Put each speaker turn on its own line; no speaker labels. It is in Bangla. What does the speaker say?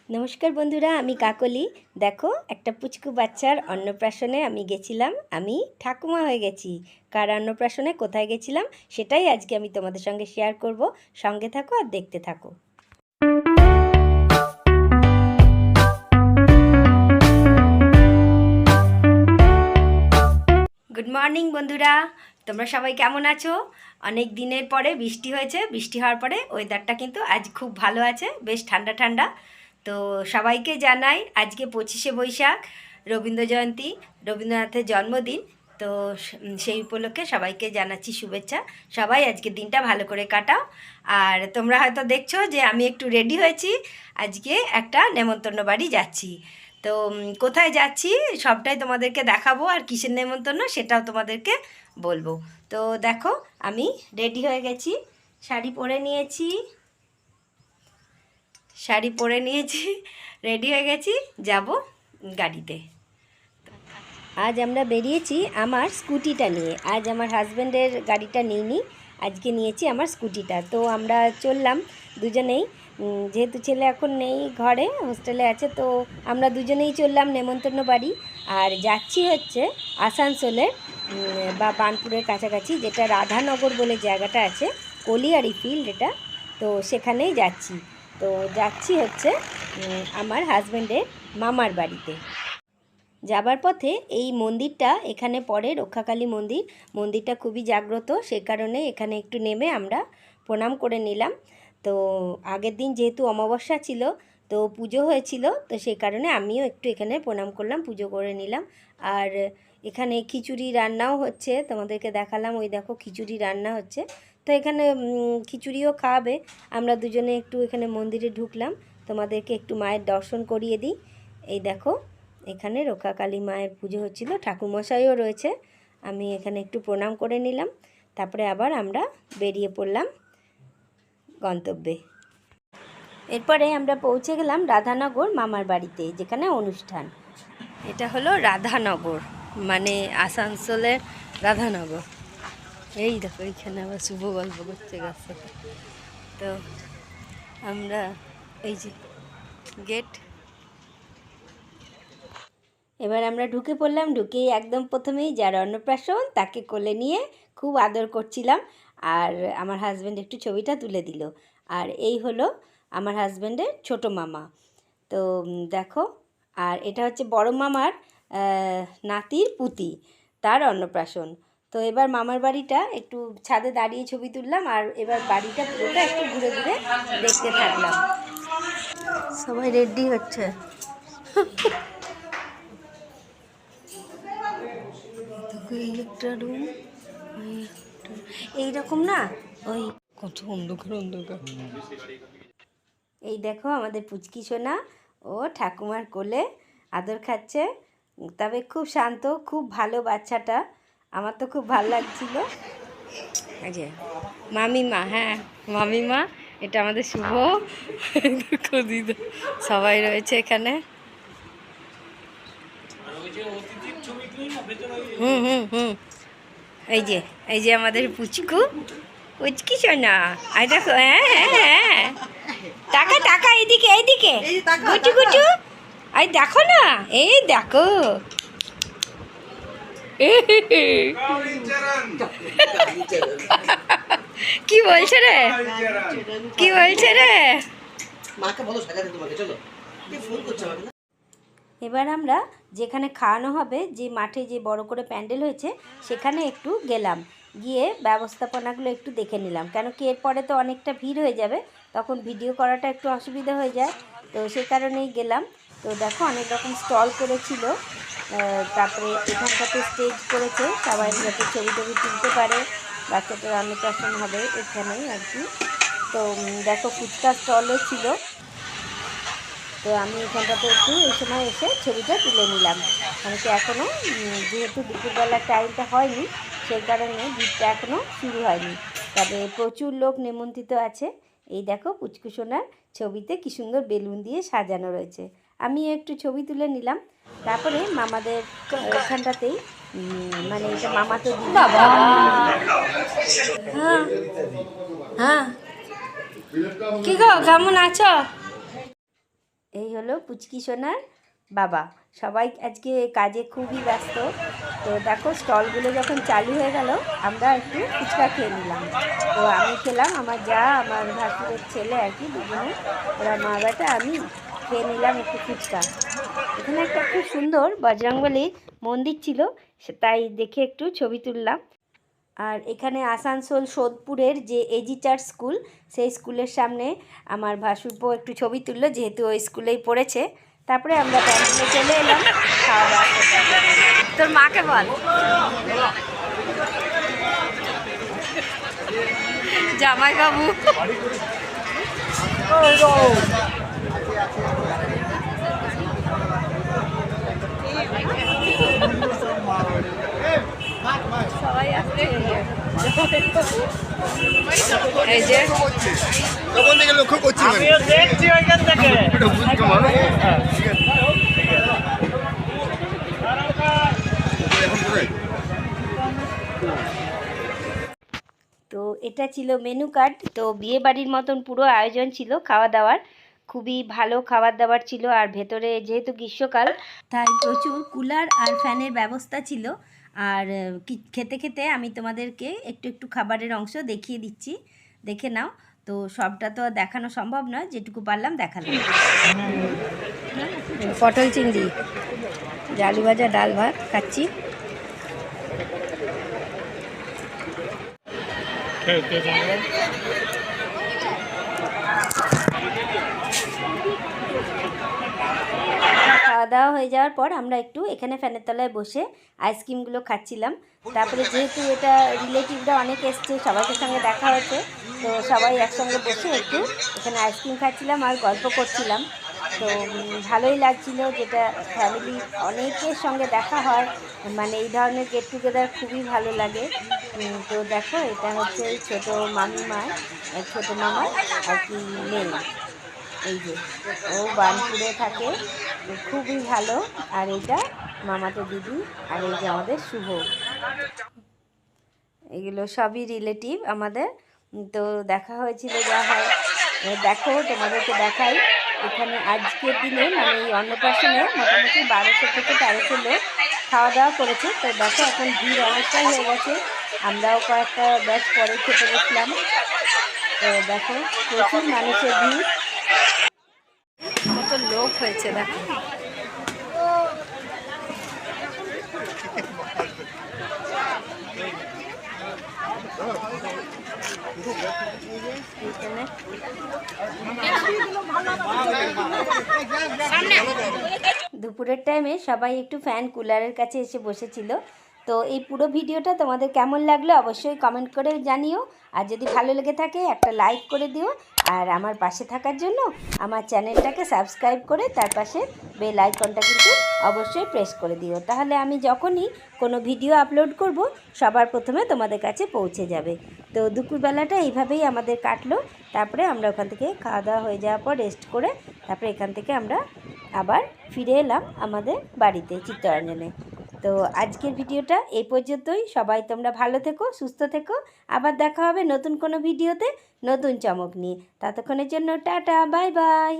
নমস্কার বন্ধুরা, আমি কাকলি। দেখো, একটা পুচকু বাচ্চার অন্নপ্রাশনে আমি গেছিলাম। আমি ঠাকুমা হয়ে গেছি। কার অন্নপ্রাশনে কোথায় গেছিলাম সেটাই আজকে আমি তোমাদের সঙ্গে শেয়ার করব। সঙ্গে থাকো আর দেখতে থাকো। গুড মর্নিং বন্ধুরা, তোমরা সবাই কেমন আছো? অনেক দিনের পরে বৃষ্টি হয়েছে। বৃষ্টি হওয়ার পরে ওয়েদারটা কিন্তু আজ খুব ভালো আছে, বেশ ঠান্ডা ঠান্ডা। তো সবাইকে জানাই আজকে 25শে বৈশাখ, রবীন্দ্র জয়ন্তী, রবীন্দ্রনাথের জন্মদিন। তো সেই উপলক্ষে সবাইকে জানাচ্ছি শুভেচ্ছা। সবাই আজকের দিনটা ভালো করে কাটাও। আর তোমরা হয়তো দেখছো যে আমি একটু রেডি হয়েছি, আজকে একটা নেমন্তন্ন বাড়ি যাচ্ছি। তো কোথায় যাচ্ছি সবটাই তোমাদেরকে দেখাবো, আর কিসের নেমন্তন্ন সেটাও তোমাদেরকে বলবো। তো দেখো, আমি রেডি হয়ে গেছি, শাড়ি পরে নিয়েছি, রেডি হয়ে গেছি, যাব গাড়িতে। আজ আমরা বেরিয়েছি আমার স্কুটিটা নিয়ে। আজ আমার হাজব্যান্ডের গাড়িটা নিইনি, আজকে নিয়েছি আমার স্কুটিটা। তো আমরা চললাম দুজনেই, যেহেতু ছেলে এখন নেই, ঘরে হোস্টেলে আছে, তো আমরা দুজনেই চললাম নেমন্তন্ন বাড়ি। আর যাচ্ছি হচ্ছে আসানসোলের বা বার্নপুরের কাছাকাছি, যেটা রাধানগর বলে জায়গাটা আছে, কলিয়ারি ফিল্ড এটা। তো সেখানেই যাচ্ছি। তো যাচ্ছি হচ্ছে আমার হাজব্যান্ডের মামার বাড়িতে। যাবার পথে এই মন্দিরটা এখানে পড়ে, রক্ষাকালী মন্দির। মন্দিরটা খুবই জাগ্রত, সে কারণে এখানে একটু নেমে আমরা প্রণাম করে নিলাম। তো আগের দিন যেহেতু অমাবস্যা ছিল, তো পুজো হয়েছিল, তো সেই কারণে আমিও একটু এখানে প্রণাম করলাম, পুজো করে নিলাম। আর এখানে খিচুড়ি রান্নাও হচ্ছে, তোমাদেরকে দেখালাম, ওই দেখো খিচুড়ি রান্না হচ্ছে। তো এখানে খিচুড়িও খাওয়াবে। আমরা দুজনে একটু এখানে মন্দিরে ঢুকলাম, তোমাদেরকে একটু মায়ের দর্শন করিয়ে দিই। এই দেখো, এখানে রক্ষাকালী মায়ের পুজো হচ্ছিল, ঠাকুরমশাইও রয়েছে। আমি এখানে একটু প্রণাম করে নিলাম, তারপরে আবার আমরা বেরিয়ে পড়লাম গন্তব্যে। এরপরে আমরা পৌঁছে গেলাম রাধানগর মামার বাড়িতে, যেখানে অনুষ্ঠান। এটা হলো রাধানগর, মানে আসানসোলের রাধানগর। এই দেখো, এইখানে আবার শুভ গল্প করছে গাছ সাথে। তো আমরা এই যে গেট, এবার আমরা ঢুকে পড়লাম। ঢুকেই একদম প্রথমেই যার অন্নপ্রাশন তাকে কোলে নিয়ে খুব আদর করছিলাম, আর আমার হাজব্যান্ড একটু ছবিটা তুলে দিল। আর এই হলো আমার হাজব্যান্ডের ছোট মামা। তো দেখো, আর এটা হচ্ছে বড় মামার নাতির পুতি, তার অন্নপ্রাশন। তো এবার মামার বাড়িটা একটু ছাদে দাঁড়িয়ে ছবি তুললাম, আর এবার বাড়িটা পুরোটা একটু ঘুরে ঘুরে দেখতে থাকলাম। সবাই রেডি হচ্ছে। এই একটা রুম, এইরকম না, ওই কত অন্ধকার অন্ধকার। এই দেখো আমাদের পুচকি সোনা, ও ঠাকুমার কোলে আদর খাচ্ছে। তবে খুব শান্ত, খুব ভালো বাচ্চাটা, আমার তো খুব ভালো লাগছিল। এই যে মামিমা, হ্যাঁ মামিমা, এটা আমাদের শুভ। দিদা সবাই রয়েছে এখানে। হুম হুম হুম এই যে আমাদের পুচকি সোনা, আর দেখো, হ্যাঁ হ্যাঁ হ্যাঁ, টাকা টাকা, এইদিকে এইদিকে, গুটু গুটু, এই দেখো না, এই দেখো। কি বলছে রে, কি বলছে রে? এবার আমরা যেখানে খাওয়ানো হবে, যে মাঠে যে বড় করে প্যান্ডেল হয়েছে, সেখানে একটু গেলাম, গিয়ে ব্যবস্থাপনাগুলো একটু দেখে নিলাম। কেন কি এরপরে তো অনেকটা ভিড় হয়ে যাবে, তখন ভিডিও করাটা একটু অসুবিধা হয়ে যায়, তো সে কারণেই গেলাম। তো দেখো, অনেক রকম স্টল করেছিল, তারপরে এখানটাতে স্টেজ করেছে, সবাই যাতে ছবি টবি তুলতে পারে, বাচ্চাটার অন্নপ্রাশন হবে এখানেই আর কি। তো দেখো, ফুচকা স্টলও ছিল। তো আমি এখানটাতে একটু এই সময় এসে ছবিটা তুলে নিলাম, কারণ কি এখনও যেহেতু দুপুরবেলার টাইমটা হয়নি, সেই কারণে ভিড়টা এখনও শুরু হয়নি। তবে প্রচুর লোক নিমন্ত্রিত আছে। এই দেখো, পুচকুসোনার ছবিতে কী সুন্দর বেলুন দিয়ে সাজানো রয়েছে। আমি একটু ছবি তুলে নিলাম, তারপরে মামাদের ওখানটাতেই, মানে এটা মামা তো বাবা। হ্যাঁ হ্যাঁ, কী গো, কেমন আছো? এই হলো পুচকি সোনার বাবা। সবাই আজকে কাজে খুবই ব্যস্ত। তো দেখো স্টলগুলো যখন চালু হয়ে গেল আমরা একটু ফুচকা খেয়ে নিলাম। তো আমি খেলাম, আমার যা আমার ভাসুরের ছেলে আর কি, দুজনে ওরা মা বেটা, আমি খেয়ে নিলাম একটু ফুচকা। এখানে একটা খুব সুন্দর বজরংবলীর মন্দির ছিল, তাই দেখে একটু ছবি তুললাম। আর এখানে আসানসোল সোদপুরের যে এজি চার্চ স্কুল, সেই স্কুলের সামনে আমার ভাসুরপো একটু ছবি তুললো, যেহেতু ওই স্কুলেই পড়েছে। তারপরে আমরা প্যান্ডেলে চলে এলাম খাওয়া দাওয়া করতে। তোর মাকে বল জামাইবাবু। সবাই আসছে এই যে
তখন থেকে লক্ষ্য করছি
দেখছি ওইখান থেকে।
তো এটা ছিল মেনু কার্ড। তো বিয়ে বাড়ির মতন পুরো আয়োজন ছিল খাওয়া দাওয়ার, খুবই ভালো খাবার দাবার ছিল। আর ভেতরে যেহেতু গ্রীষ্মকাল তাই প্রচুর কুলার আর ফ্যানের ব্যবস্থা ছিল। আর খেতে খেতে আমি তোমাদেরকে একটু একটু খাবারের অংশ দেখিয়ে দিচ্ছি, দেখে নাও। তো সবটা তো দেখানো সম্ভব নয়, যেটুকু পারলাম দেখালাম। পটল চিংড়ি, আলু ভাজা, ডাল ভাত খাচ্ছি। খাওয়া দাওয়া হয়ে যাওয়ার পর আমরা একটু এখানে ফ্যানের তলায় বসে আইসক্রিমগুলো খাচ্ছিলাম। তারপরে যেহেতু এটা রিলেটিভরা অনেক এসছে, সবাইকে সঙ্গে দেখা হয়েছে, তো সবাই একসঙ্গে বসে একটু এখানে আইসক্রিম খাচ্ছিলাম আর গল্প করছিলাম। তো ভালোই লাগছিল, যেটা ফ্যামিলি অনেকের সঙ্গে দেখা হয়, মানে এই ধরনের গেট টুগেদার খুবই ভালো লাগে। তো দেখো এটা হচ্ছে ছোটো মামিমার, ছোটো মামার আর কি মেয়ে, এই যে ও বার্নপুরে থাকে, খুবই ভালো। আর এটা মামাতো দিদি, আর এই যে আমাদের শুভ, এগুলো সবই রিলেটিভ আমাদের। তো দেখা হয়েছিল যা হয়। দেখো তোমাদেরকে দেখাই, এখানে আজকের দিনে মানে এই অন্নপ্রাশনে মোটামুটি 1200 থেকে 1300 লোক খাওয়া দাওয়া করেছে। তো দেখো এখন ভিড় অনেকটাই হয়ে গেছে, আমরাও কয়েকটা ব্যাচ পরে খেতে বসলাম। তো দেখো প্রচুর মানুষের ভিড়, কত লোক হয়েছে দেখো। দুপুরের টাইমে সবাই একটু ফ্যান কুলারের কাছে এসে বসেছিল। তো এই পুরো ভিডিওটা তোমাদের কেমন লাগলো অবশ্যই কমেন্ট করে জানিও। আর যদি ভালো লেগে থাকে একটা লাইক করে দিও। আর আমার পাশে থাকার জন্য আমার চ্যানেলটাকে সাবস্ক্রাইব করে তার পাশে বেল আইকনটা কিন্তু অবশ্যই প্রেস করে দিও, তাহলে আমি যখনই কোনো ভিডিও আপলোড করব সবার প্রথমে তোমাদের কাছে পৌঁছে যাবে। তো দুপুরবেলাটা এইভাবেই আমাদের কাটলো। তারপরে আমরা ওখান থেকে খাওয়া দাওয়া হয়ে যাওয়ার পর রেস্ট করে তারপরে এখান থেকে আমরা আবার ফিরে এলাম আমাদের বাড়িতে চিত্তরঞ্জনে। তো আজকের ভিডিওটা এই পর্যন্তই। সবাই তোমরা ভালো থেকো, সুস্থ থেকো। আবার দেখা হবে নতুন কোনো ভিডিওতে নতুন চমক নিয়ে। ততক্ষণের জন্য টাটা, বাই বাই।